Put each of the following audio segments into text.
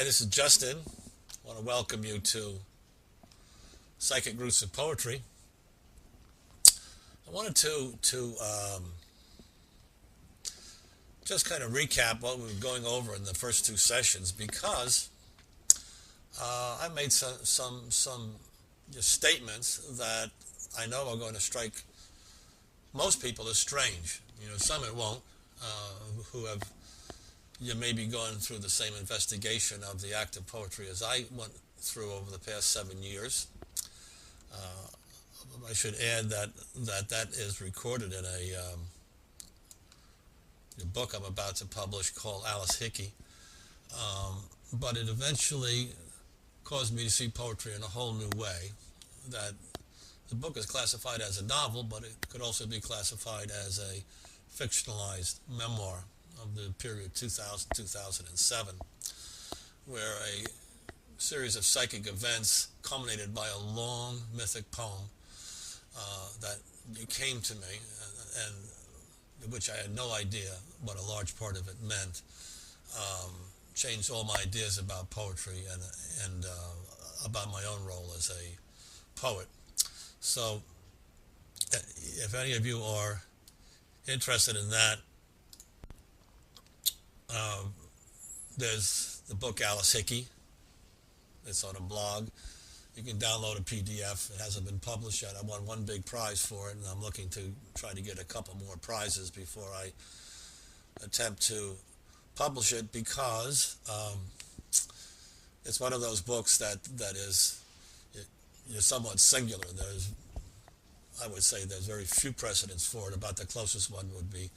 Hi, this is Justin. I want to welcome you to Psychic Roots of Poetry. I wanted to just kind of recap what we were going over in the first two sessions because I made some just statements that I know are going to strike most people as strange. Some it won't, who have may be going through the same investigation of the act of poetry as I went through over the past 7 years. I should add that is recorded in a book I'm about to publish called Alice Hickey. But it eventually caused me to see poetry in a whole new way. That the book is classified as a novel, but it could also be classified as a fictionalized memoir of the period 2000-2007, where a series of psychic events culminated by a long mythic poem that came to me, and which I had no idea what a large part of it meant. Changed all my ideas about poetry and about my own role as a poet. So, if any of you are interested in that, there's the book Alice Hickey. It's on a blog. You can download a PDF. It hasn't been published yet. I won one big prize for it, and I'm looking to try to get a couple more prizes before I attempt to publish it, because it's one of those books that is somewhat singular. I would say there's very few precedents for it. About the closest one would be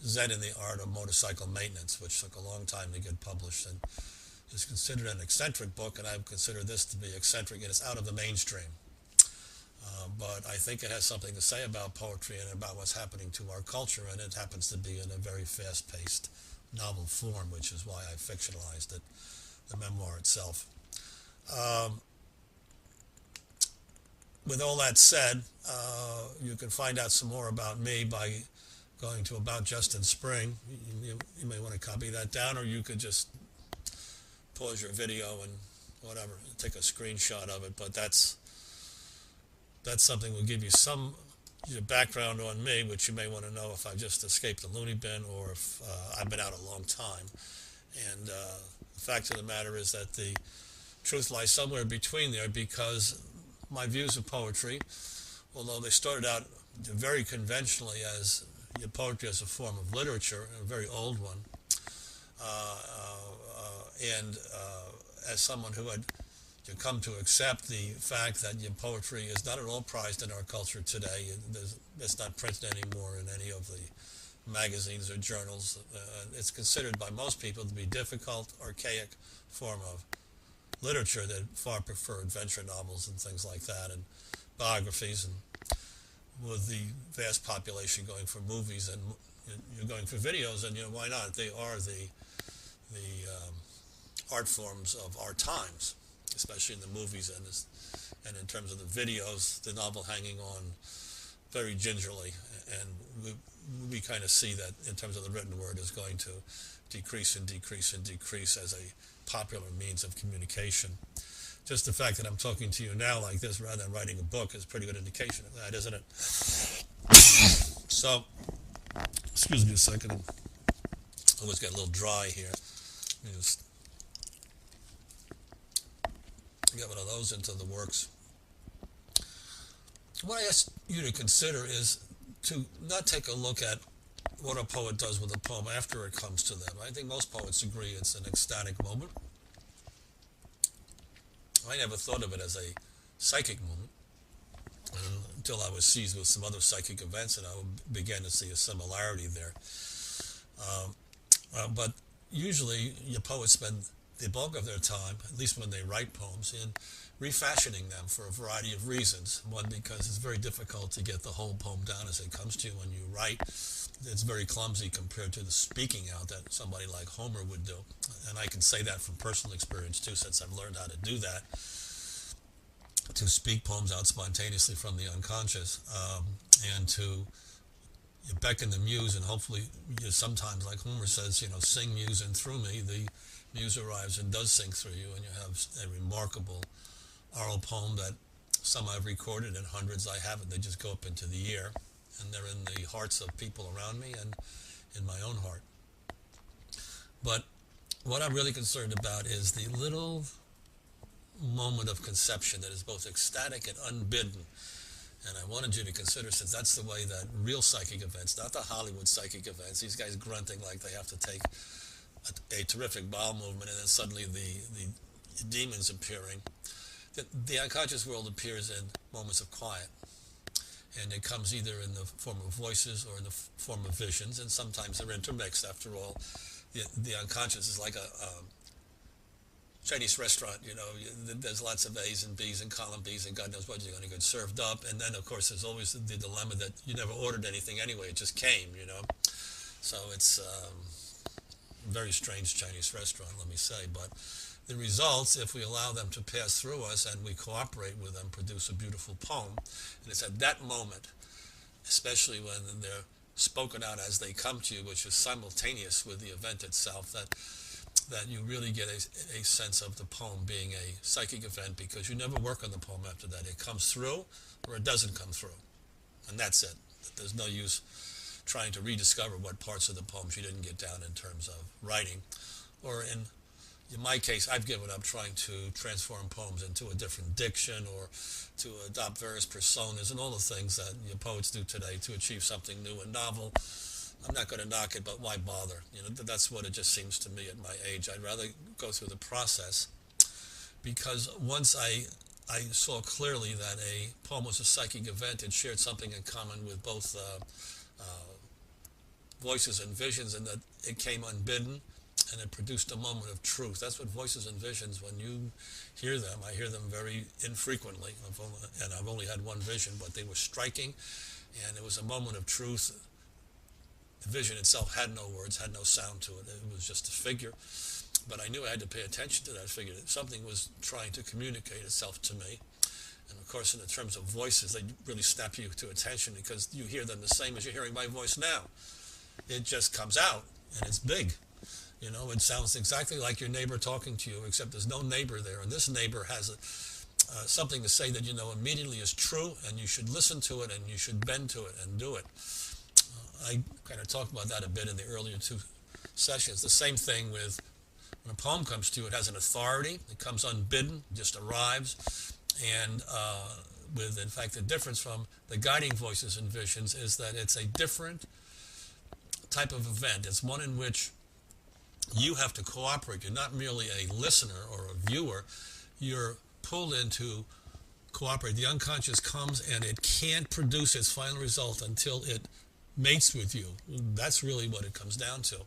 Zen in the Art of Motorcycle Maintenance, which took a long time to get published and is considered an eccentric book, and I consider this to be eccentric, and it's out of the mainstream. But I think it has something to say about poetry and about what's happening to our culture, and it happens to be in a very fast-paced novel form, which is why I fictionalized it, the memoir itself. With all that said, you can find out some more about me by going to About Justin Spring. You may want to copy that down, or you could just pause your video and whatever, take a screenshot of it. But that's something will give you some background on me, which you may want to know if I just escaped the loony bin or if I've been out a long time. And the fact of the matter is that the truth lies somewhere between there, because my views of poetry, although they started out very conventionally as poetry as a form of literature, a very old one, and as someone who had come to accept the fact that poetry is not at all prized in our culture today. It's not printed anymore in any of the magazines or journals. It's considered by most people to be difficult, archaic form of literature that far prefer adventure novels and things like that, and biographies, and with the vast population going for movies and you're going for videos, and why not? They are the art forms of our times, especially in the movies and in terms of the videos, the novel hanging on very gingerly, and we kind of see that in terms of the written word is going to decrease and decrease and decrease as a popular means of communication. Just the fact that I'm talking to you now like this rather than writing a book is a pretty good indication of that, isn't it? So, excuse me a second. I always get a little dry here. Let me just get one of those into the works. What I ask you to consider is to not take a look at what a poet does with a poem after it comes to them. I think most poets agree it's an ecstatic moment. I never thought of it as a psychic moment until I was seized with some other psychic events, and I began to see a similarity there. But usually, your poets spend the bulk of their time, at least when they write poems, in refashioning them for a variety of reasons. One, because it's very difficult to get the whole poem down as it comes to you when you write. It's very clumsy compared to the speaking out that somebody like Homer would do. And I can say that from personal experience too, since I've learned how to do that, to speak poems out spontaneously from the unconscious, and to beckon the muse, and hopefully sometimes, like Homer says, sing muse and through me, the muse arrives and does sing through you, and you have a remarkable oral poem that some I've recorded and hundreds I haven't. They just go up into the air, and they're in the hearts of people around me and in my own heart. But what I'm really concerned about is the little moment of conception that is both ecstatic and unbidden. And I wanted you to consider, since that's the way that real psychic events, not the Hollywood psychic events, these guys grunting like they have to take a terrific bowel movement and then suddenly the demons appearing. The unconscious world appears in moments of quiet. And it comes either in the form of voices or in the form of visions, and sometimes they're intermixed. After all, the unconscious is like a Chinese restaurant, you know, there's lots of A's and B's and column B's and God knows what you're going to get served up. And then, of course, there's always the dilemma that you never ordered anything anyway. It just came, you know. So it's a very strange Chinese restaurant, let me say. But the results, if we allow them to pass through us and we cooperate with them, produce a beautiful poem. And it's at that moment, especially when they're spoken out as they come to you, which is simultaneous with the event itself, that you really get a sense of the poem being a psychic event, because you never work on the poem after that. It comes through or it doesn't come through. And that's it. There's no use trying to rediscover what parts of the poems you didn't get down in terms of writing. Or in my case, I've given up trying to transform poems into a different diction or to adopt various personas and all the things that your poets do today to achieve something new and novel. I'm not going to knock it, but why bother? You know, that's what it just seems to me at my age. I'd rather go through the process, because once I saw clearly that a poem was a psychic event, it shared something in common with both voices and visions, and that it came unbidden, and it produced a moment of truth. That's what voices and visions, when you hear them, I hear them very infrequently, and I've only had one vision, but they were striking, and it was a moment of truth. The vision itself had no words, had no sound to it. It was just a figure. But I knew I had to pay attention to that figure. Something was trying to communicate itself to me. And of course, in the terms of voices, they really snap you to attention, because you hear them the same as you're hearing my voice now. It just comes out, and it's big. You know, it sounds exactly like your neighbor talking to you, except there's no neighbor there. And this neighbor has something to say that you know immediately is true, and you should listen to it, and you should bend to it and do it. I kind of talked about that a bit in the earlier two sessions. The same thing with when a poem comes to you, it has an authority. It comes unbidden, just arrives. And in fact, the difference from the guiding voices and visions is that it's a different type of event. It's one in which you have to cooperate. You're not merely a listener or a viewer. You're pulled into cooperate. The unconscious comes, and it can't produce its final result until it mates with you. That's really what it comes down to.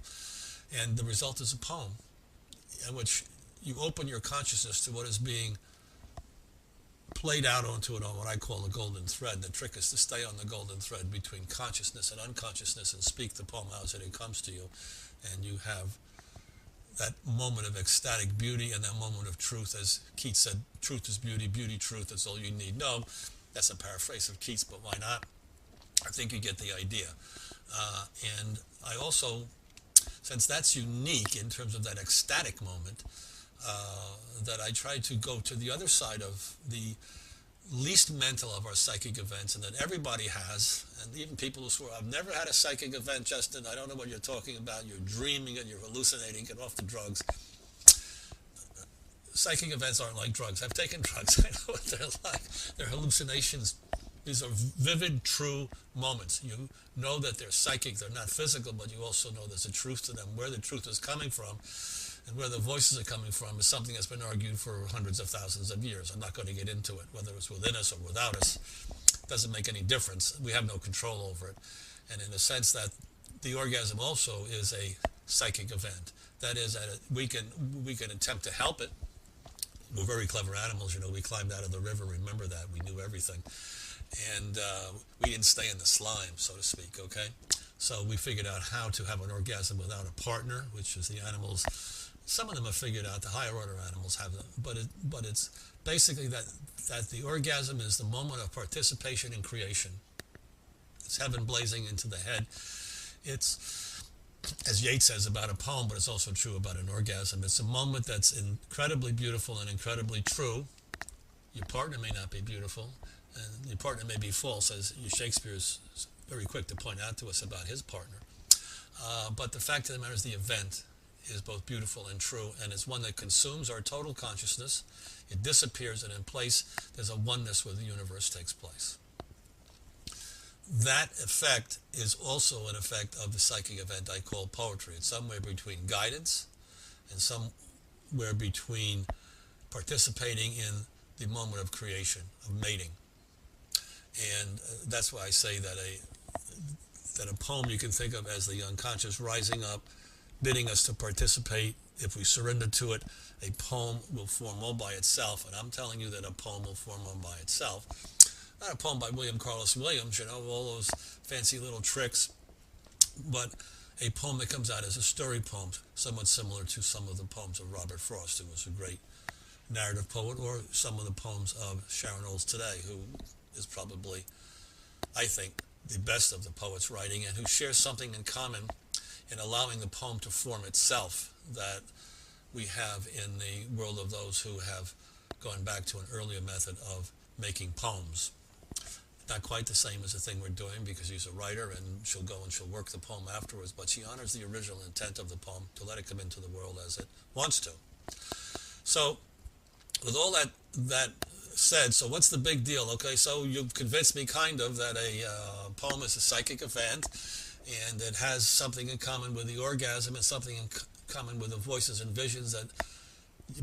And the result is a poem in which you open your consciousness to what is being played out onto it on what I call the golden thread. The trick is to stay on the golden thread between consciousness and unconsciousness and speak the poem out as it comes to you. And you have that moment of ecstatic beauty and that moment of truth. As Keats said, truth is beauty, beauty, truth, that's all you need. No, that's a paraphrase of Keats, but why not? I think you get the idea. And I also, since that's unique in terms of that ecstatic moment, that I try to go to the other side of the least mental of our psychic events, and that everybody has, and even people who swear, I've never had a psychic event, Justin, I don't know what you're talking about, you're dreaming it, you're hallucinating, get off the drugs. Psychic events aren't like drugs. I've taken drugs, I know what they're like. They're hallucinations. These are vivid, true moments. You know that they're psychic, they're not physical, but you also know there's a truth to them. Where the truth is coming from and where the voices are coming from is something that's been argued for hundreds of thousands of years. I'm not going to get into it, whether it's within us or without us. It doesn't make any difference. We have no control over it. And in the sense that the orgasm also is a psychic event. That is, we can attempt to help it. We're very clever animals, you know. We climbed out of the river, remember that. We knew everything. And we didn't stay in the slime, so to speak, okay? So we figured out how to have an orgasm without a partner, which is the animals. Some of them have figured out, the higher order animals have them, but it's basically that the orgasm is the moment of participation in creation. It's heaven blazing into the head. It's as Yeats says about a poem, but it's also true about an orgasm. It's a moment that's incredibly beautiful and incredibly true. Your partner may not be beautiful, and your partner may be false, as Shakespeare's very quick to point out to us about his partner. But the fact of the matter is the event is both beautiful and true, and it's one that consumes our total consciousness. It disappears, and in place, there's a oneness where the universe takes place. That effect is also an effect of the psychic event I call poetry. It's somewhere between guidance and somewhere between participating in the moment of creation, of mating. And that's why I say that a poem you can think of as the unconscious rising up, bidding us to participate. If we surrender to it, a poem will form all by itself. And I'm telling you that a poem will form all by itself. Not a poem by William Carlos Williams, all those fancy little tricks, but a poem that comes out as a story poem, somewhat similar to some of the poems of Robert Frost, who was a great narrative poet, or some of the poems of Sharon Olds today, who is probably, I think, the best of the poets writing, and who shares something in common in allowing the poem to form itself that we have in the world of those who have gone back to an earlier method of making poems. Not quite the same as the thing we're doing, because she's a writer and she'll go and she'll work the poem afterwards, but she honors the original intent of the poem to let it come into the world as it wants to. So with all that said, so what's the big deal? Okay, so you've convinced me kind of that a poem is a psychic event, and it has something in common with the orgasm and something in common with the voices and visions that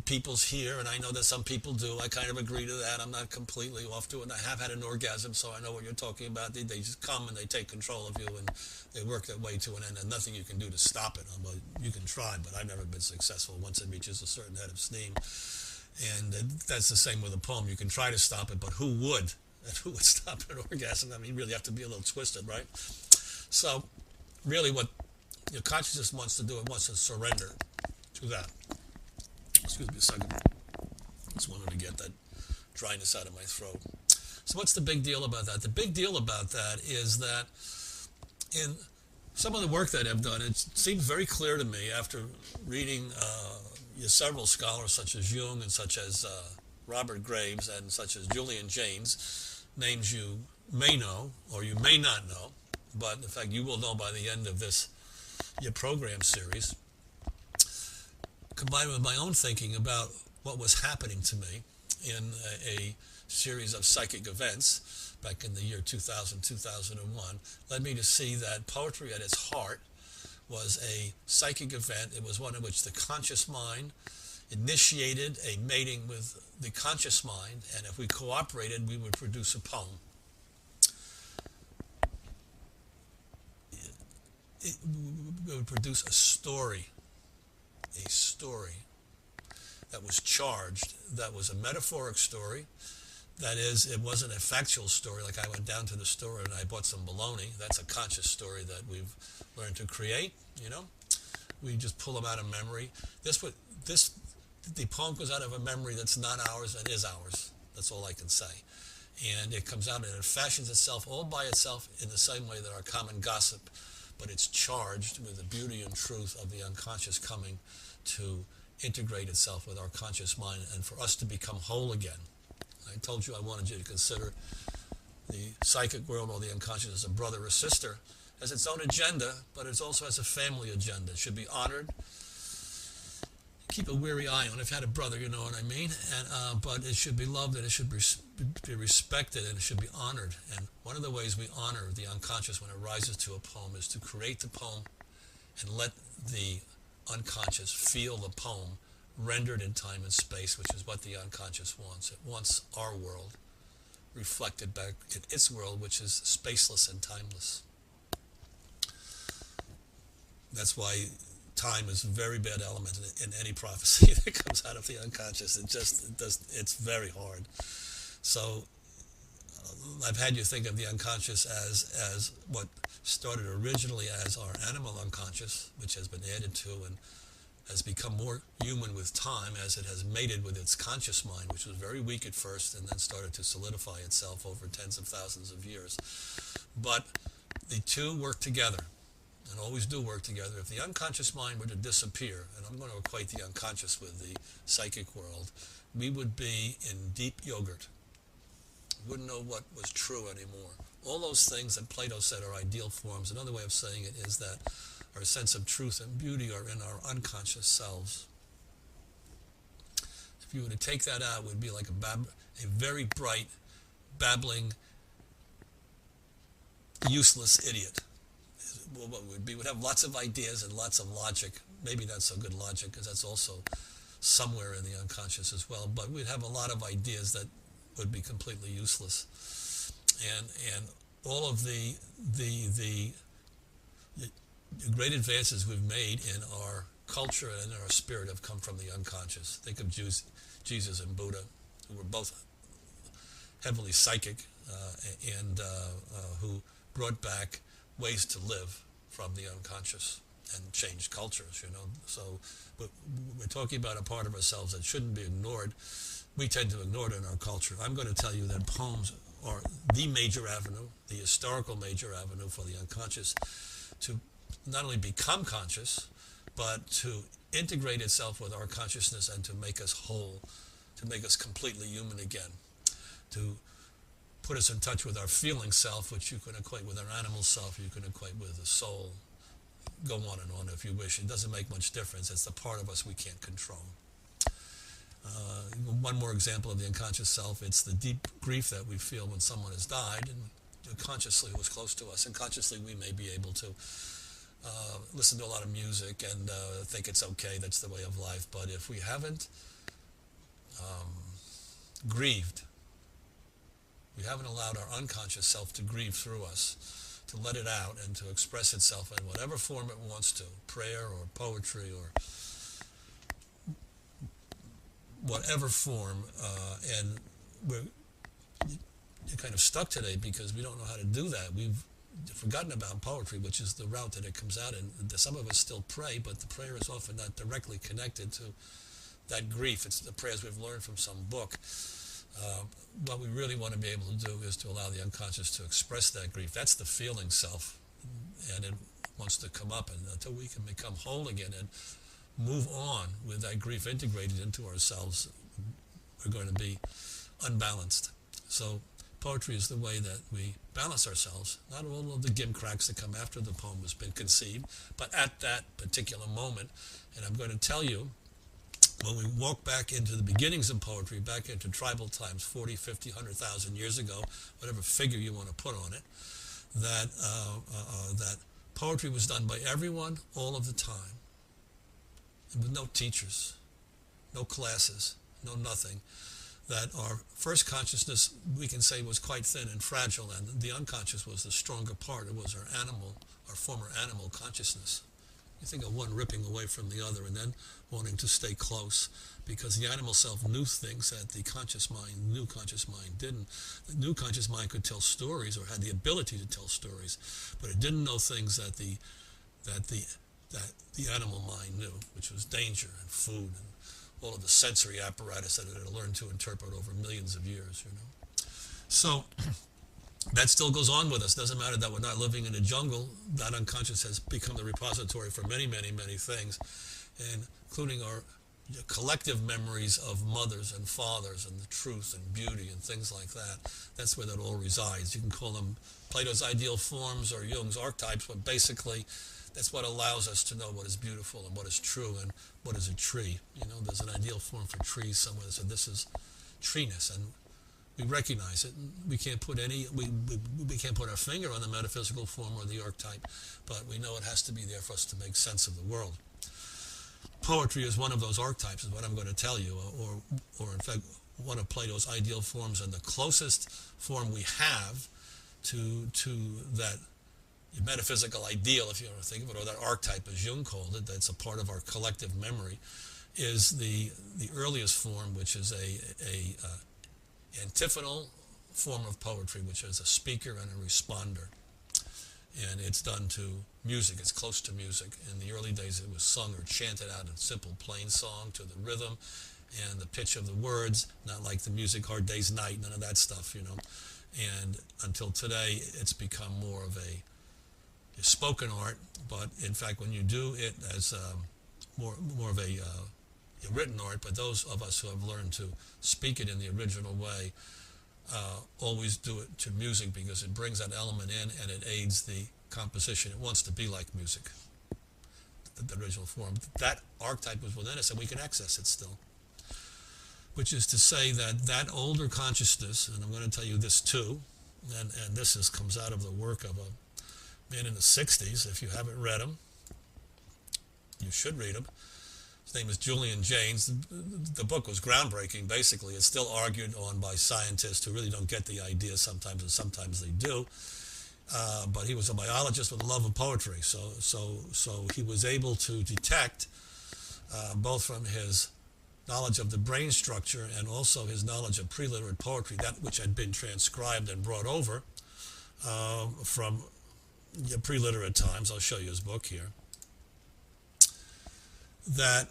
people's hear, and I know that some people do. I kind of agree to that. I'm not completely off to it, and I have had an orgasm, so I know what you're talking about. They just come and they take control of you, and they work their way to an end, and nothing you can do to stop it. Well, you can try, but I've never been successful once it reaches a certain head of steam. And that's the same with a poem. You can try to stop it, but who would? And who would stop an orgasm? I mean, you really have to be a little twisted, right? So really what your consciousness wants to do, it wants to surrender to that. Excuse me a second. Just wanted to get that dryness out of my throat. So what's the big deal about that? The big deal about that is that in some of the work that I've done, it seems very clear to me after reading several scholars such as Jung and such as Robert Graves and such as Julian Jaynes, names you may know or you may not know, but in fact you will know by the end of your program series, combined with my own thinking about what was happening to me in a series of psychic events back in the year 2000, 2001, led me to see that poetry at its heart was a psychic event. It was one in which the conscious mind initiated a mating with the conscious mind, and if we cooperated, we would produce a poem. We would produce a story that was charged, that was a metaphoric story. That is, it wasn't a factual story like I went down to the store and I bought some bologna. That's a conscious story that we've learned to create, We just pull them out of memory. The poem goes out of a memory that's not ours and is ours. That's all I can say. And it comes out and it fashions itself all by itself in the same way that our common gossip, but it's charged with the beauty and truth of the unconscious coming to integrate itself with our conscious mind and for us to become whole again. I told you I wanted you to consider the psychic world or the unconscious as a brother or sister, has its own agenda, but it also has a family agenda. It should be honored. Keep a weary eye on it. If you had a brother, you know what I mean. But it should be loved and it should be respected and it should be honored. And one of the ways we honor the unconscious when it rises to a poem is to create the poem and let the unconscious feel the poem rendered in time and space, which is what the unconscious wants. It wants our world reflected back in its world, which is spaceless and timeless. That's why time is a very bad element in any prophecy that comes out of the unconscious. It's very hard. So I've had you think of the unconscious as what started originally as our animal unconscious, which has been added to and has become more human with time as it has mated with its conscious mind, which was very weak at first and then started to solidify itself over tens of thousands of years. But the two work together. and always do work together. If the unconscious mind were to disappear, and I'm going to equate the unconscious with the psychic world, we would be in deep yogurt. Wouldn't know what was true anymore. All those things that Plato said are ideal forms. Another way of saying it is that our sense of truth and beauty are in our unconscious selves. If you were to take that out, it would be like a very bright, babbling, useless idiot. What would be? Would have lots of ideas and lots of logic. Maybe not so good logic, because that's also somewhere in the unconscious as well. But we'd have a lot of ideas that would be completely useless. And all of the great advances we've made in our culture and in our spirit have come from the unconscious. Think of Jesus and Buddha, who were both heavily psychic and who brought back ways to live from the unconscious and changed cultures, So we're talking about a part of ourselves that shouldn't be ignored. We tend to ignore it in our culture. I'm going to tell you that poems are the major avenue, the historical major avenue for the unconscious to not only become conscious, but to integrate itself with our consciousness and to make us whole, to make us completely human again, to put us in touch with our feeling self, which you can equate with our animal self, you can equate with the soul. Go on and on if you wish. It doesn't make much difference. It's the part of us we can't control. One more example of the unconscious self, it's the deep grief that we feel when someone has died, and consciously was close to us, and consciously we may be able to listen to a lot of music and think it's okay, that's the way of life. But if we haven't grieved, we haven't allowed our unconscious self to grieve through us, to let it out and to express itself in whatever form it wants to, prayer or poetry or whatever form, and we're kind of stuck today because we don't know how to do that. We've forgotten about poetry, which is the route that it comes out in. Some of us still pray, but the prayer is often not directly connected to that grief. It's the prayers we've learned from some book. What we really want to be able to do is to allow the unconscious to express that grief. That's the feeling self, and it wants to come up, and until we can become whole again and move on with that grief integrated into ourselves, we're going to be unbalanced. So poetry is the way that we balance ourselves, not all of the gimcracks that come after the poem has been conceived, but at that particular moment. And I'm going to tell you, when we walk back into the beginnings of poetry, back into tribal times, 40, 50, 100,000 years ago, whatever figure you want to put on it, that poetry was done by everyone, all of the time, and with no teachers, no classes, no nothing. That our first consciousness, we can say, was quite thin and fragile, and the unconscious was the stronger part. It was our former animal consciousness. You think of one ripping away from the other and then wanting to stay close, because the animal self knew things that the new conscious mind didn't. The new conscious mind could tell stories or had the ability to tell stories, but it didn't know things that the animal mind knew, which was danger and food and all of the sensory apparatus that it had learned to interpret over millions of years, So that still goes on with us. Doesn't matter that we're not living in a jungle. That unconscious has become the repository for many, many, many things, including our collective memories of mothers and fathers and the truth and beauty and things like that. That's where that all resides. You can call them Plato's ideal forms or Jung's archetypes, but basically that's what allows us to know what is beautiful and what is true and what is a tree. There's an ideal form for trees somewhere that said this is treeness, and we recognize it. We can't put we can't put our finger on the metaphysical form or the archetype, but we know it has to be there for us to make sense of the world. Poetry is one of those archetypes, is what I'm going to tell you, or in fact one of Plato's ideal forms, and the closest form we have to that metaphysical ideal, if you want to think of it, or that archetype, as Jung called it, that's a part of our collective memory, is the earliest form, which is a antiphonal form of poetry, which is a speaker and a responder. And it's done to music. It's close to music. In the early days, it was sung or chanted out in simple, plain song to the rhythm and the pitch of the words, not like the music Hard Day's Night, none of that stuff, And until today, it's become more of a spoken art, but in fact, when you do it as more of a written art, but those of us who have learned to speak it in the original way always do it to music because it brings that element in and it aids the composition. It wants to be like music, the original form. That archetype was within us and we can access it still. Which is to say that that older consciousness, and I'm going to tell you this too, and this comes out of the work of a man in the 60s. If you haven't read him, you should read him. His name is Julian Jaynes. The book was groundbreaking, basically. It's still argued on by scientists who really don't get the idea sometimes, and sometimes they do. But he was a biologist with a love of poetry. So he was able to detect, both from his knowledge of the brain structure and also his knowledge of pre-literate poetry, that which had been transcribed and brought over from pre-literate times. I'll show you his book here. That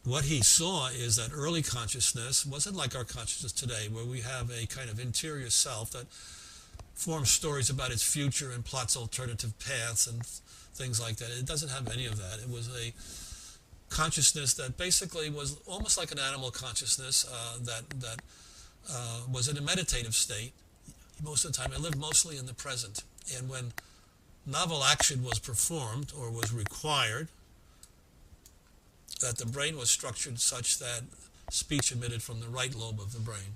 what he saw is that early consciousness wasn't like our consciousness today, where we have a kind of interior self that forms stories about its future and plots alternative paths and things like that. It doesn't have any of that. It was a consciousness that basically was almost like an animal consciousness that was in a meditative state most of the time. It lived mostly in the present. And when novel action was performed or was required, that the brain was structured such that speech emitted from the right lobe of the brain,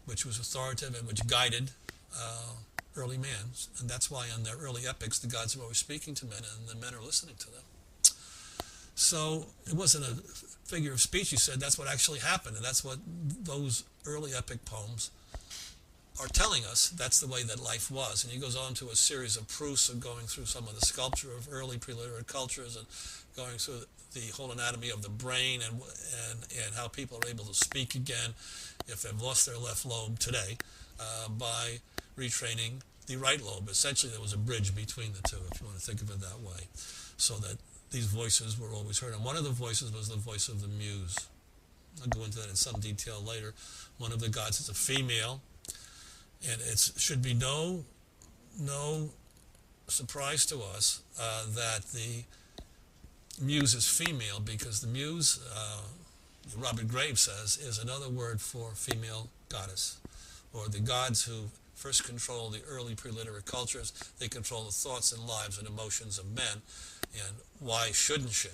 which was authoritative and which guided early man. And that's why in their early epics, the gods were always speaking to men and the men are listening to them. So it wasn't a figure of speech, he said. That's what actually happened. And that's what those early epic poems are telling us. That's the way that life was. And he goes on to a series of proofs of going through some of the sculpture of early pre-literate cultures and going through the whole anatomy of the brain and how people are able to speak again if they've lost their left lobe today by retraining the right lobe. Essentially, there was a bridge between the two, if you want to think of it that way, so that these voices were always heard. And one of the voices was the voice of the muse. I'll go into that in some detail later. One of the gods is a female, and it should be no surprise to us that the muse is female, because the muse, Robert Graves says, is another word for female goddess, or the gods who first control the early pre-literate cultures. They control the thoughts and lives and emotions of men. And why shouldn't she?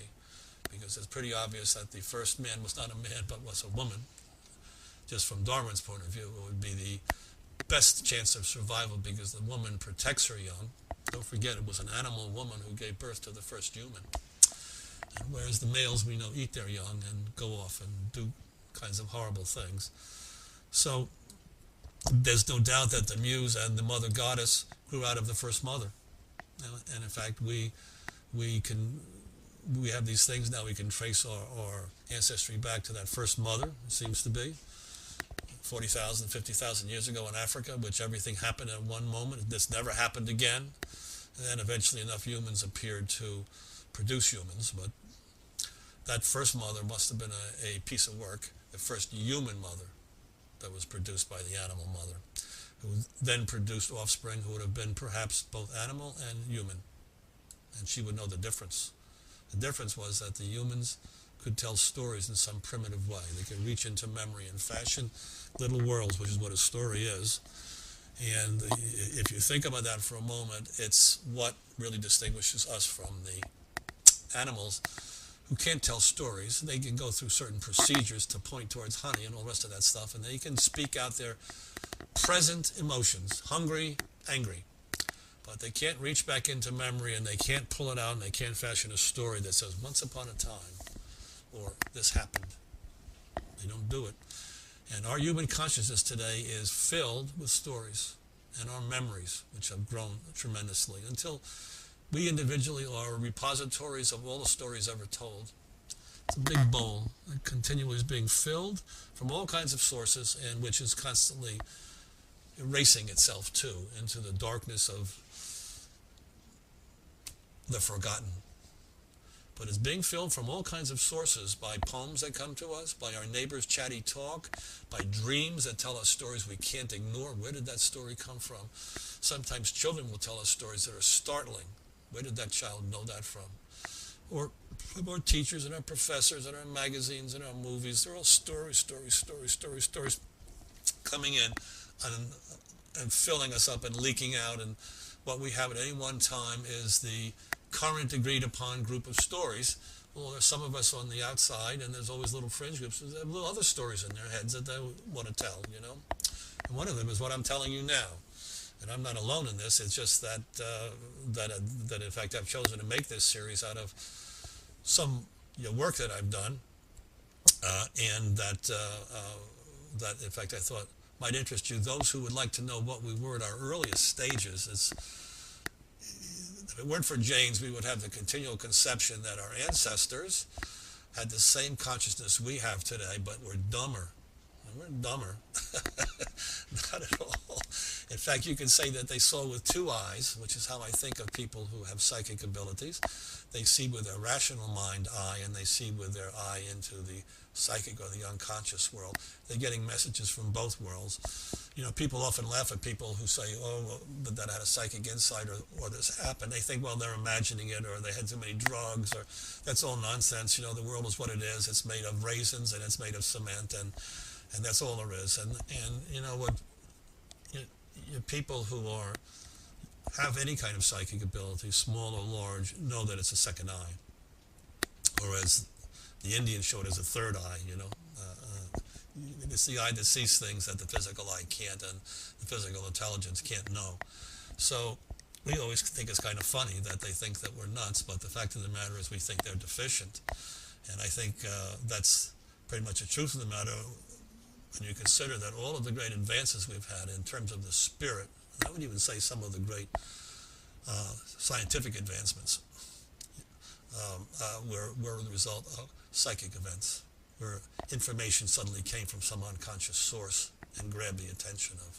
Because it's pretty obvious that the first man was not a man but was a woman. Just from Darwin's point of view, it would be the best chance of survival because the woman protects her young. Don't forget, it was an animal woman who gave birth to the first human. And whereas the males, we know, eat their young and go off and do kinds of horrible things. So there's no doubt that the muse and the mother goddess grew out of the first mother. And in fact, we have these things now. We can trace our ancestry back to that first mother, it seems to be 40,000, 50,000 years ago in Africa, which everything happened at one moment. This never happened again. And then eventually enough humans appeared to produce humans. But that first mother must have been a piece of work, the first human mother that was produced by the animal mother, who then produced offspring who would have been perhaps both animal and human. And she would know the difference. The difference was that the humans could tell stories in some primitive way. They could reach into memory and fashion little worlds, which is what a story is. And if you think about that for a moment, it's what really distinguishes us from the animals who can't tell stories. They can go through certain procedures to point towards honey and all the rest of that stuff, and they can speak out their present emotions, hungry, angry. But they can't reach back into memory, and they can't pull it out, and they can't fashion a story that says, once upon a time, or this happened. They don't do it. And our human consciousness today is filled with stories, and our memories, which have grown tremendously, until we individually are repositories of all the stories ever told. It's a big bowl that continually is being filled from all kinds of sources, and which is constantly erasing itself too into the darkness of the forgotten. But it's being filled from all kinds of sources, by poems that come to us, by our neighbors' chatty talk, by dreams that tell us stories we can't ignore. Where did that story come from? Sometimes children will tell us stories that are startling, Where did that child know that from? Or from our teachers and our professors and our magazines and our movies. They're all stories coming in and filling us up and leaking out. And what we have at any one time is the current agreed upon group of stories. Well, there's some of us on the outside, and there's always little fringe groups that have little other stories in their heads that they want to tell, you know. And one of them is what I'm telling you now. And I'm not alone in this. It's just that that in fact I've chosen to make this series out of some work that I've done, and that in fact I thought might interest you. Those who would like to know what we were at our earliest stages. If it weren't for James, we would have the continual conception that our ancestors had the same consciousness we have today, but were dumber. And we're dumber. Not at all. In fact, you can say that they saw with two eyes, which is how I think of people who have psychic abilities. They see with their rational mind eye, and they see with their eye into the psychic or the unconscious world. They're getting messages from both worlds. You know, people often laugh at people who say, oh, well, that had a psychic insight, or this happened. They think, well, they're imagining it, or they had too many drugs, or that's all nonsense. You know, the world is what it is. It's made of raisins, and it's made of cement, and that's all there is. And you know what? People who have any kind of psychic ability, small or large, know that it's a second eye, or as the Indians showed as a third eye. You know, it's the eye that sees things that the physical eye can't, and the physical intelligence can't know. So we always think it's kind of funny that they think that we're nuts, but the fact of the matter is we think they're deficient, and I think that's pretty much the truth of the matter. When you consider that all of the great advances we've had in terms of the spirit, and I would even say some of the great scientific advancements were the result of psychic events, where information suddenly came from some unconscious source and grabbed the attention of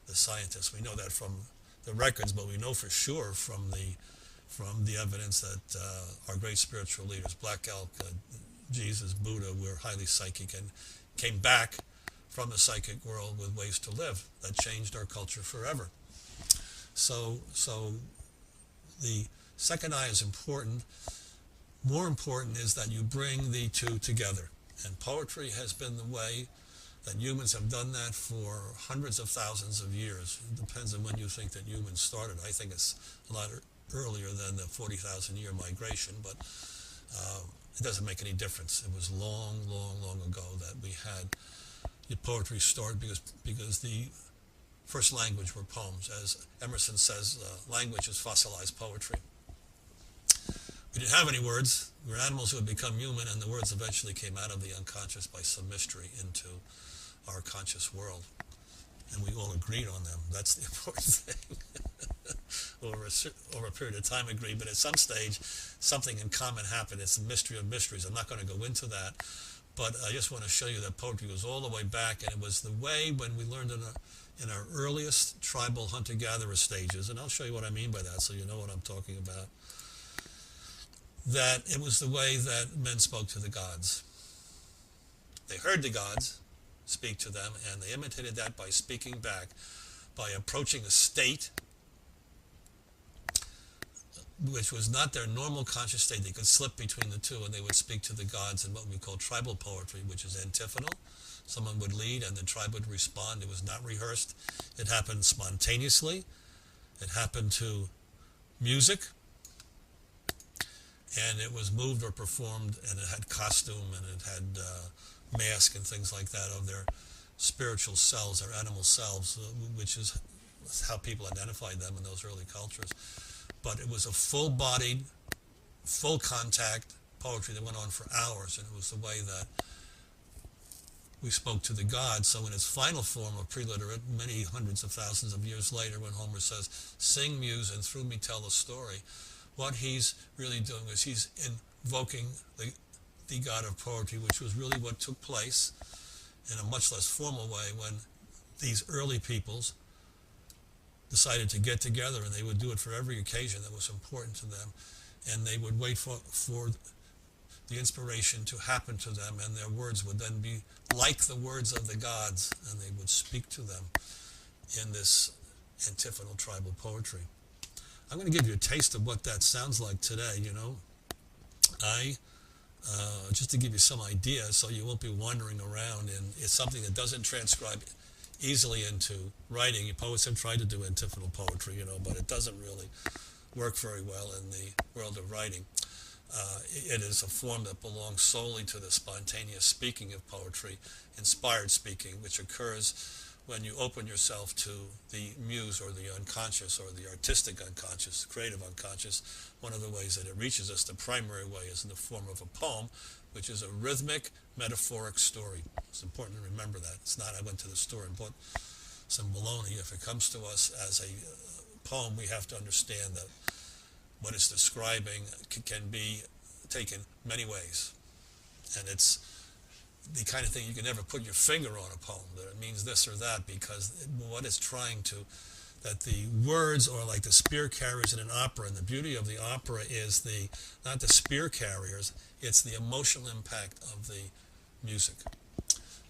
the scientists. We know that from the records, but we know for sure from the evidence that our great spiritual leaders, Black Elk, Jesus, Buddha, were highly psychic and came back from the psychic world with ways to live that changed our culture forever. So the second eye is important. More important is that you bring the two together. And poetry has been the way that humans have done that for hundreds of thousands of years. It depends on when you think that humans started. I think it's a lot earlier than the 40,000-year migration, but it doesn't make any difference. It was long ago that we had poetry started because the first language were poems. As Emerson says, language is fossilized poetry. We didn't have any words. We were animals who had become human, and the words eventually came out of the unconscious by some mystery into our conscious world. And we all agreed on them. That's the important thing. Over a period of time agreed, but at some stage something in common happened. It's a mystery of mysteries. I'm not going to go into that, but I just want to show you that poetry goes all the way back, and it was the way when we learned in our earliest tribal hunter-gatherer stages, and I'll show you what I mean by that so you know what I'm talking about, that it was the way that men spoke to the gods. They heard the gods speak to them, and they imitated that by speaking back, by approaching a state which was not their normal conscious state. They could slip between the two, and they would speak to the gods in what we call tribal poetry, which is antiphonal. Someone would lead, and the tribe would respond. It was not rehearsed. It happened spontaneously. It happened to music, and it was moved or performed, and it had costume, and it had mask and things like that of their spiritual selves, their animal selves, which is how people identified them in those early cultures. But it was a full-bodied, full-contact poetry that went on for hours, and it was the way that we spoke to the gods. So in its final form of preliterate, many hundreds of thousands of years later, when Homer says, "Sing, muse, and through me tell a story," what he's really doing is he's invoking the god of poetry, which was really what took place in a much less formal way when these early peoples decided to get together, and they would do it for every occasion that was important to them, and they would wait for the inspiration to happen to them, and their words would then be like the words of the gods, and they would speak to them in this antiphonal tribal poetry. I'm going to give you a taste of what that sounds like today. I just to give you some idea, so you won't be wandering around. And it's something that doesn't transcribe easily into writing. Poets have tried to do antiphonal poetry, but it doesn't really work very well in the world of writing. It is a form that belongs solely to the spontaneous speaking of poetry, inspired speaking, which occurs when you open yourself to the muse or the unconscious or the artistic unconscious, creative unconscious. One of the ways that it reaches us, the primary way, is in the form of a poem, which is a rhythmic, metaphoric story. It's important to remember that. It's not, I went to the store and bought some bologna. If it comes to us as a poem, we have to understand that what it's describing can be taken many ways. And it's the kind of thing you can never put your finger on a poem, that it means this or that, because what it's trying to, that the words are like the spear carriers in an opera, and the beauty of the opera is not the spear carriers, it's the emotional impact of the music.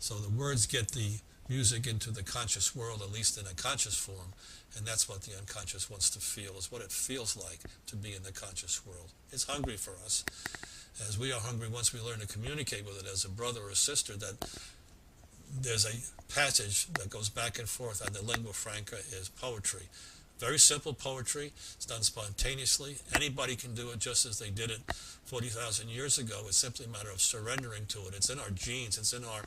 So the words get the music into the conscious world, at least in a conscious form, and that's what the unconscious wants to feel, is what it feels like to be in the conscious world. It's hungry for us, as we are hungry once we learn to communicate with it as a brother or a sister, that there's a passage that goes back and forth, and the lingua franca is poetry. Very simple poetry. It's done spontaneously. Anybody can do it just as they did it 40,000 years ago. It's simply a matter of surrendering to it. It's in our genes. It's in our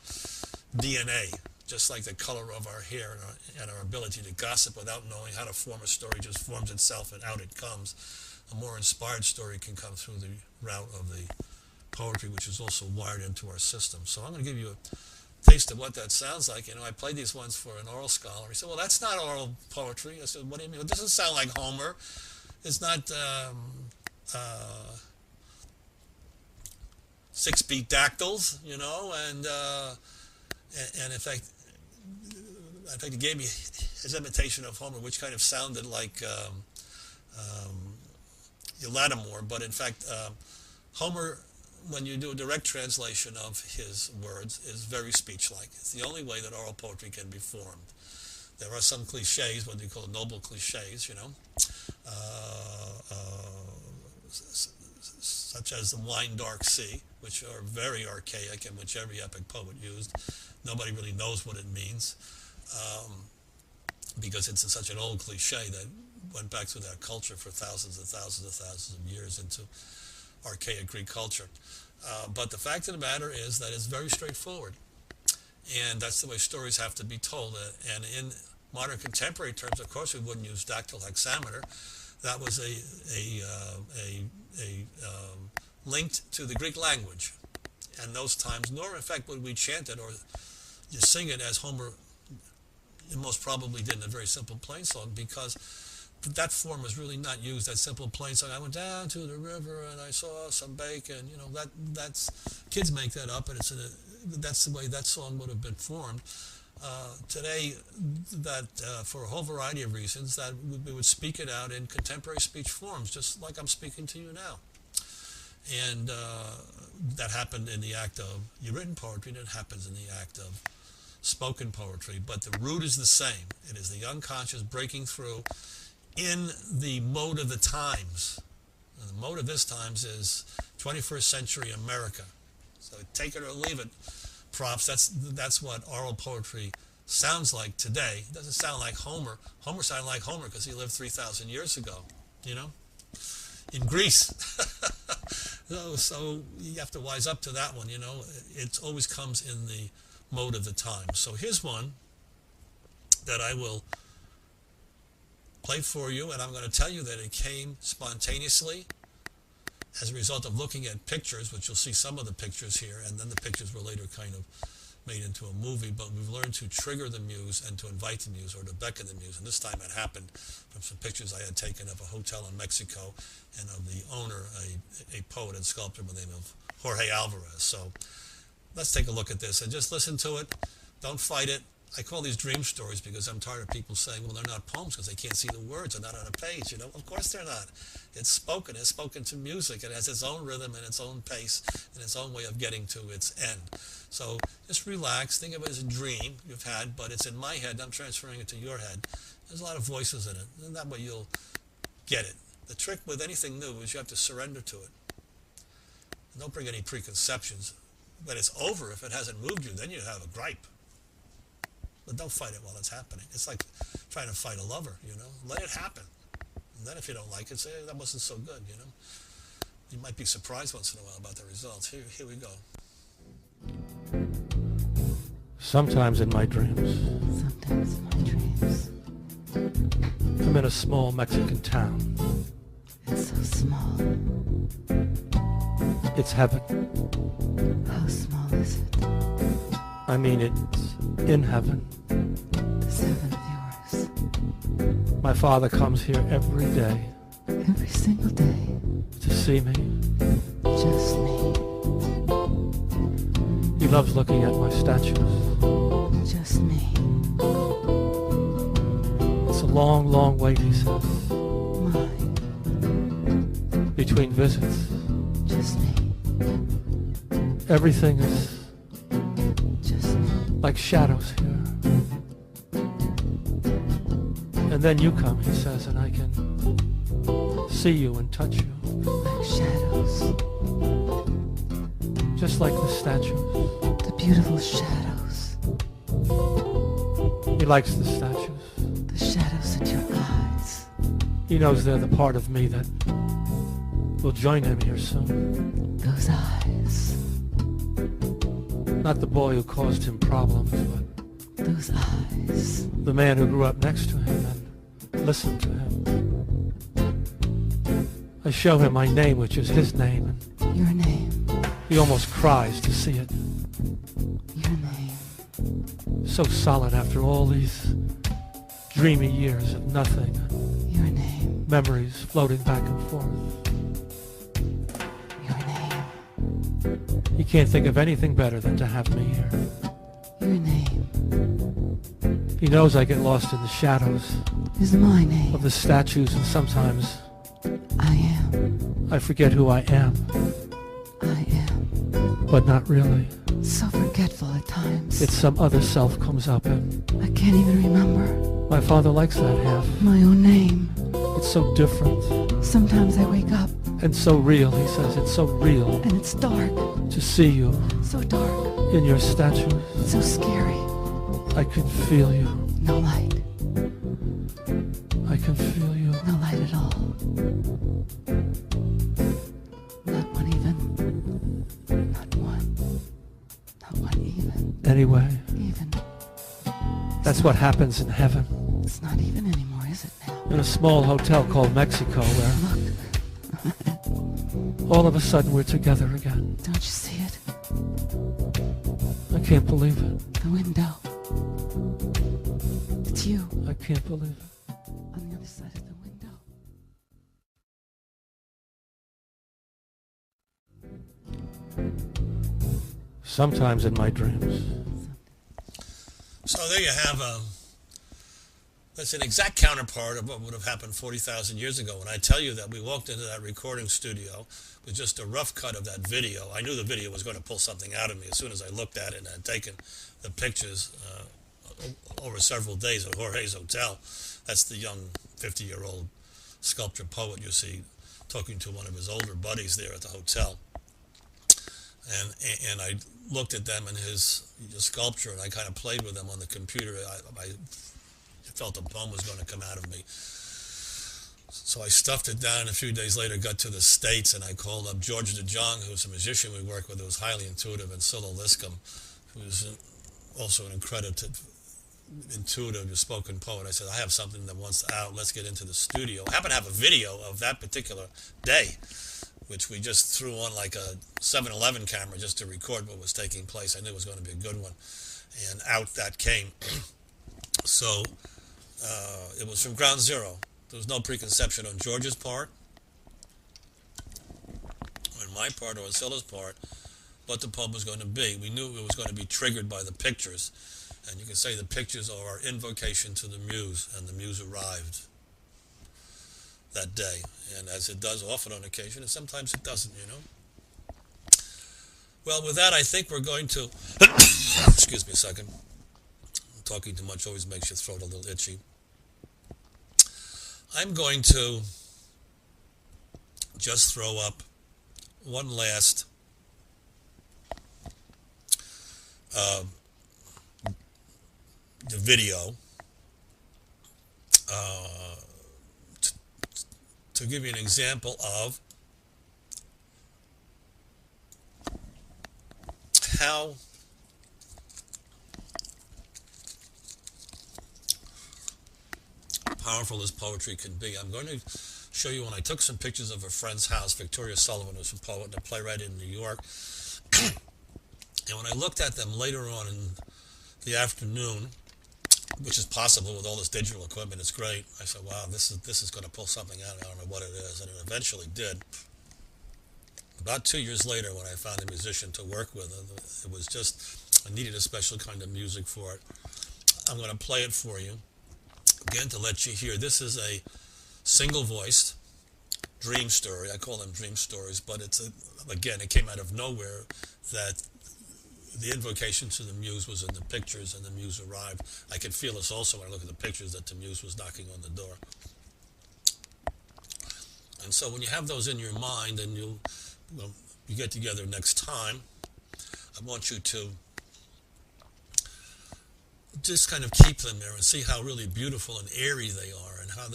DNA. Just like the color of our hair and our ability to gossip without knowing how to form a story just forms itself and out it comes. A more inspired story can come through the route of the poetry, which is also wired into our system. So I'm going to give you a taste of what that sounds like. I played these ones for an oral scholar. He said, well, that's not oral poetry. I said, what do you mean? It doesn't sound like Homer. It's not 6-beat dactyls, and in fact, he gave me his imitation of Homer, which kind of sounded like Lattimore, but in fact, Homer, when you do a direct translation of his words, is very speech-like. It's the only way that oral poetry can be formed. There are some cliches, what they call noble cliches, such as the wine dark sea, which are very archaic and which every epic poet used. Nobody really knows what it means, because it's such an old cliche that went back through that culture for thousands and thousands and thousands of years into archaic Greek culture. But the fact of the matter is that it's very straightforward. And that's the way stories have to be told. And in modern contemporary terms, of course, we wouldn't use dactyl hexameter. That was linked to the Greek language. And those times, nor in fact would we chant it or just sing it as Homer most probably did in a very simple plain song, because that form is really not used. That simple plain song, I went down to the river and I saw some bacon, that's kids make that up, and that's the way that song would have been formed. Today, that for a whole variety of reasons, that we would speak it out in contemporary speech forms, just like I'm speaking to you now. And that happened in the act of written poetry, and it happens in the act of spoken poetry. But the root is the same. It is the unconscious breaking through in the mode of the times. And the mode of this times is 21st century America. So take it or leave it, props. That's what oral poetry sounds like today. It doesn't sound like Homer. Homer sounded like Homer because he lived 3,000 years ago, in Greece. So you have to wise up to that one, It always comes in the mode of the time. So here's one that I will play for you, and I'm going to tell you that it came spontaneously as a result of looking at pictures, which you'll see some of the pictures here, and then the pictures were later kind of made into a movie. But we've learned to trigger the muse and to invite the muse, or to beckon the muse. And this time it happened from some pictures I had taken of a hotel in Mexico and of the owner, a poet and sculptor by the name of Jorge Alvarez. So let's take a look at this and just listen to it. Don't fight it. I call these dream stories because I'm tired of people saying, well, they're not poems because they can't see the words. They're not on a page. Of course they're not. It's spoken. It's spoken to music. It has its own rhythm and its own pace and its own way of getting to its end. So just relax. Think of it as a dream you've had, but it's in my head. I'm transferring it to your head. There's a lot of voices in it. And that way you'll get it. The trick with anything new is you have to surrender to it. Don't bring any preconceptions. When it's over, if it hasn't moved you, then you have a gripe. But don't fight it while it's happening. It's like trying to fight a lover, you know. Let it happen. And then if you don't like it, say, that wasn't so good, you know. You might be surprised once in a while about the results. Here we go. Sometimes in my dreams, I'm in a small Mexican town. It's so small. It's heaven. How small is it? I mean, it's in heaven. This heaven of yours. My father comes here every day Every single day. to see me. Just me. He loves looking at my statues. Just me. It's a long, long wait, he says, Mine. between visits. Just me. Everything is Just me. like shadows here. And then you come, he says, and I can see you and touch you. Like shadows. Just like the statues. The beautiful shadows. He likes the statues. The shadows in your eyes. He knows they're the part of me that will join him here soon. Those eyes. Not the boy who caused him problems, but Those eyes. the man who grew up next to him and listened to him. I show him my name, which is his name, and Your name. he almost cries to see it. Your name. So solid after all these dreamy years of nothing, Your name. memories floating back and forth. Your name. He can't think of anything better than to have me here. Your name He knows I get lost in the shadows is my name. of the statues, and sometimes I am. I forget who I am, I am. but not really. So forgetful at times. It's some other self comes up, and I can't even remember my father likes that half. my own name. It's so different Sometimes I wake up and so real, he says. It's so real and it's dark. to see you So dark. in your statues. So scary. I can feel you. No light. I can feel you. No light at all. Not one even. Not one. Not one even. Anyway, Even. that's what happens in heaven. It's not even anymore, is it now? In a small hotel called Mexico, where Look. all of a sudden we're together again. Don't you see it? I can't believe it. The window. It's you I can't believe it. on the other side of the window. Sometimes in my dreams. So there you have that's an exact counterpart of what would have happened 40,000 years ago. When I tell you that we walked into that recording studio with just a rough cut of that video, I knew the video was going to pull something out of me as soon as I looked at it and had taken the pictures over several days at Jorge's Hotel. That's the young 50-year-old sculptor poet you see talking to one of his older buddies there at the hotel. And I looked at them and his sculpture, and I kind of played with them on the computer. I felt a poem was going to come out of me. So I stuffed it down. A few days later, got to the States, and I called up George DeJong, who's a musician we work with, who was highly intuitive, and Syl Liscombe, who's also an accredited intuitive spoken poet. I said, I have something that wants out. Let's get into the studio. I happen to have a video of that particular day, which we just threw on like a 7-Eleven camera just to record what was taking place. I knew it was going to be a good one. And out that came. So it was from ground zero. There was no preconception on George's part, on my part, or on Syla's part, what the poem was going to be. We knew it was going to be triggered by the pictures. And you can say the pictures are our invocation to the muse, and the muse arrived that day. And as it does often on occasion, and sometimes it doesn't, you know. Well, with that, I think we're going to... Excuse me a second. Talking too much always makes your throat a little itchy. I'm going to just throw up one last video to give you an example of how powerful this poetry can be. I'm going to show you when I took some pictures of a friend's house, Victoria Sullivan, who's a poet and a playwright in New York. And when I looked at them later on in the afternoon, which is possible with all this digital equipment, it's great. I said, wow, this is going to pull something out. I don't know what it is. And it eventually did. About 2 years later, when I found a musician to work with, it was just, I needed a special kind of music for it. I'm going to play it for you, again, to let you hear. This is a single-voiced dream story. I call them dream stories, but again, it came out of nowhere that the invocation to the muse was in the pictures, and the muse arrived. I could feel this also when I look at the pictures, that the muse was knocking on the door. And so when you have those in your mind, and you get together next time, I want you to just kind of keep them there and see how really beautiful and airy they are, and how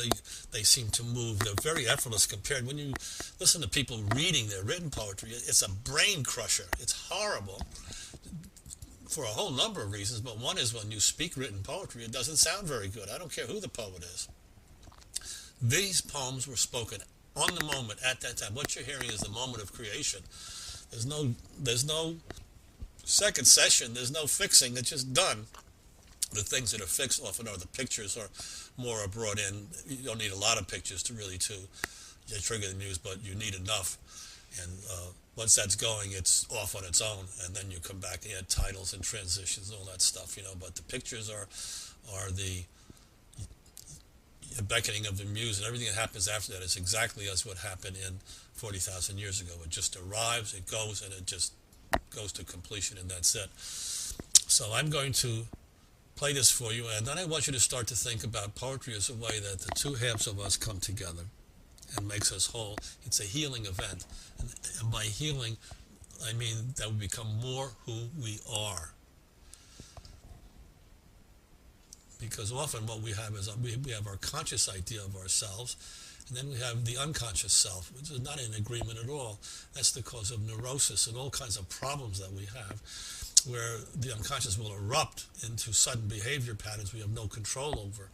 they seem to move. They're very effortless compared. When you listen to people reading their written poetry, it's a brain crusher. It's horrible for a whole number of reasons, but one is when you speak written poetry, it doesn't sound very good. I don't care who the poet is. These poems were spoken on the moment at that time. What you're hearing is the moment of creation. There's no second session. There's no fixing. It's just done. The things that are fixed often are the pictures, or more are brought in. You don't need a lot of pictures to really trigger the muse, but you need enough. And once that's going, it's off on its own, and then you come back and add titles and transitions and all that stuff, But the pictures are the beckoning of the muse, and everything that happens after that is exactly as what happened in 40,000 years ago. It just arrives, it goes, and it just goes to completion, and that's it. So I'm going to play this for you, and then I want you to start to think about poetry as a way that the two halves of us come together and makes us whole. It's a healing event, and by healing, I mean that we become more who we are. Because often what we have is we have our conscious idea of ourselves, and then we have the unconscious self, which is not in agreement at all. That's the cause of neurosis and all kinds of problems that we have, where the unconscious will erupt into sudden behavior patterns we have no control over.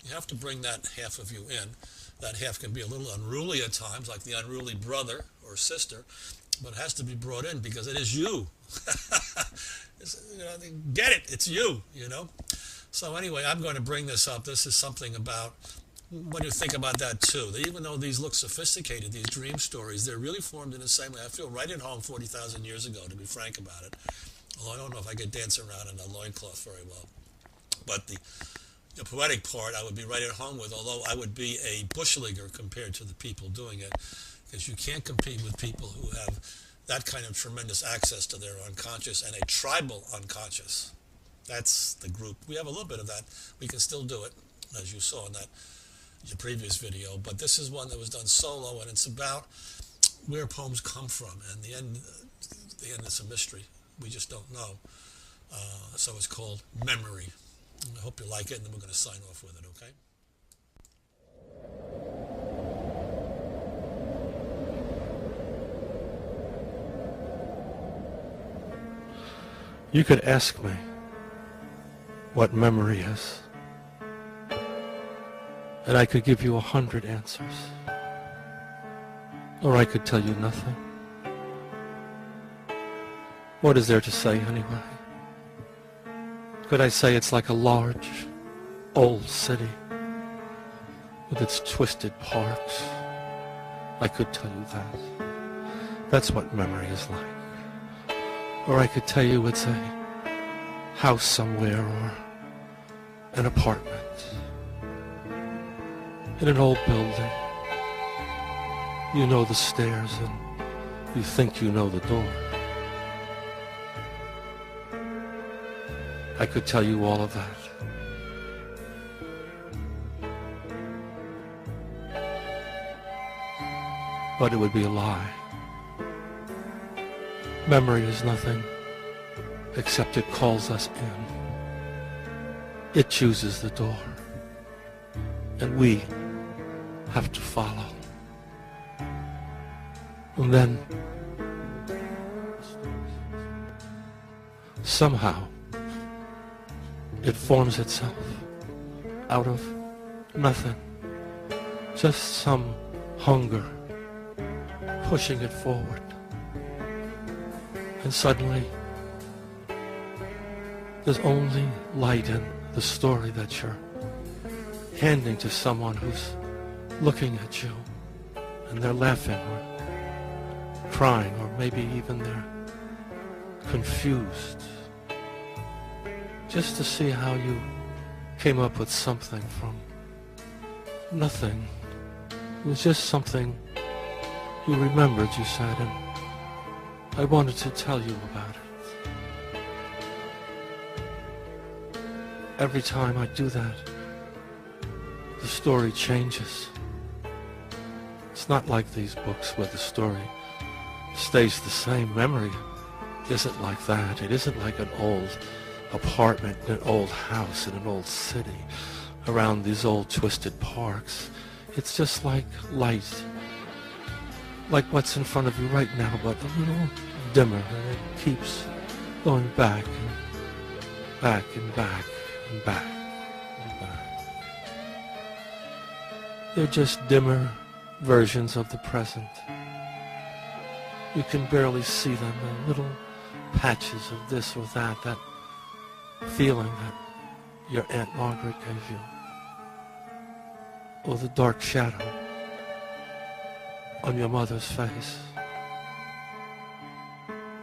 You have to bring that half of you in. That half can be a little unruly at times, like the unruly brother or sister, but it has to be brought in because it is you. Get it, it's you, So anyway, I'm going to bring this up. This is something about, when you think about that too, that even though these look sophisticated, these dream stories, they're really formed in the same way. I feel right at home 40,000 years ago, to be frank about it. Although I don't know if I could dance around in a loincloth very well. But the poetic part I would be right at home with, although I would be a bushleaguer compared to the people doing it, because you can't compete with people who have that kind of tremendous access to their unconscious, and a tribal unconscious. That's the group. We have a little bit of that. We can still do it, as you saw in your previous video, but this is one that was done solo, and it's about where poems come from, and the end is a mystery. We just don't know. So it's called Memory. I hope you like it, and then we're going to sign off with it, okay? You could ask me what memory is, and I could give you 100 answers. Or I could tell you nothing. What is there to say anyway? Could I say it's like a large, old city with its twisted parks? I could tell you that. That's what memory is like. Or I could tell you it's a house somewhere, or an apartment in an old building. You know the stairs, and you think you know the door. I could tell you all of that. but it would be a lie. Memory is nothing except it calls us in. It chooses the door, and we have to follow. And then, somehow, it forms itself out of nothing. Just some hunger pushing it forward. And suddenly, there's only light in the story that you're handing to someone who's looking at you, and they're laughing or crying, or maybe even they're confused, just to see how you came up with something from nothing. It was just something you remembered, you said, and I wanted to tell you about it. Every time I do that, the story changes. It's not like these books where the story stays the same. Memory isn't like that. It isn't like an old apartment in an old house in an old city around these old twisted parks. It's just like light, like what's in front of you right now, but a little dimmer, and it keeps going back and back and back and back and back. They're just dimmer versions of the present. You can barely see them, the little patches of this or that, that feeling that your Aunt Margaret gave you, or the dark shadow on your mother's face.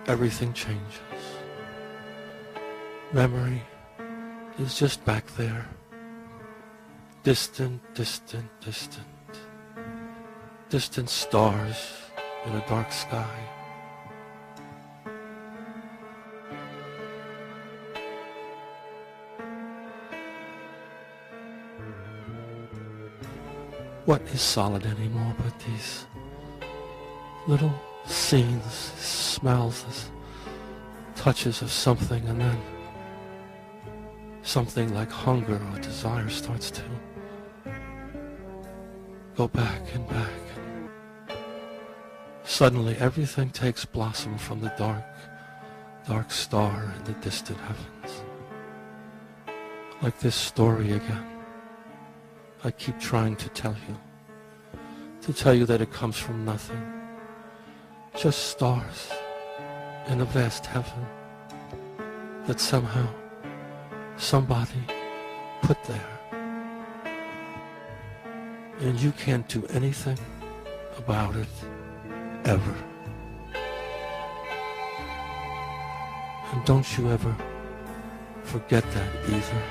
Everything changes. Memory is just back there, distant, distant, distant. Distant stars in a dark sky. What is solid anymore but these little scenes, smells, touches of something, and then something like hunger or desire starts to go back and back. Suddenly everything takes blossom from the dark, dark star in the distant heavens. Like this story again. I keep trying to tell you that it comes from nothing. Just stars in a vast heaven that somehow somebody put there. And you can't do anything about it, ever. And don't you ever forget that either.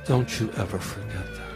Don't you ever forget that.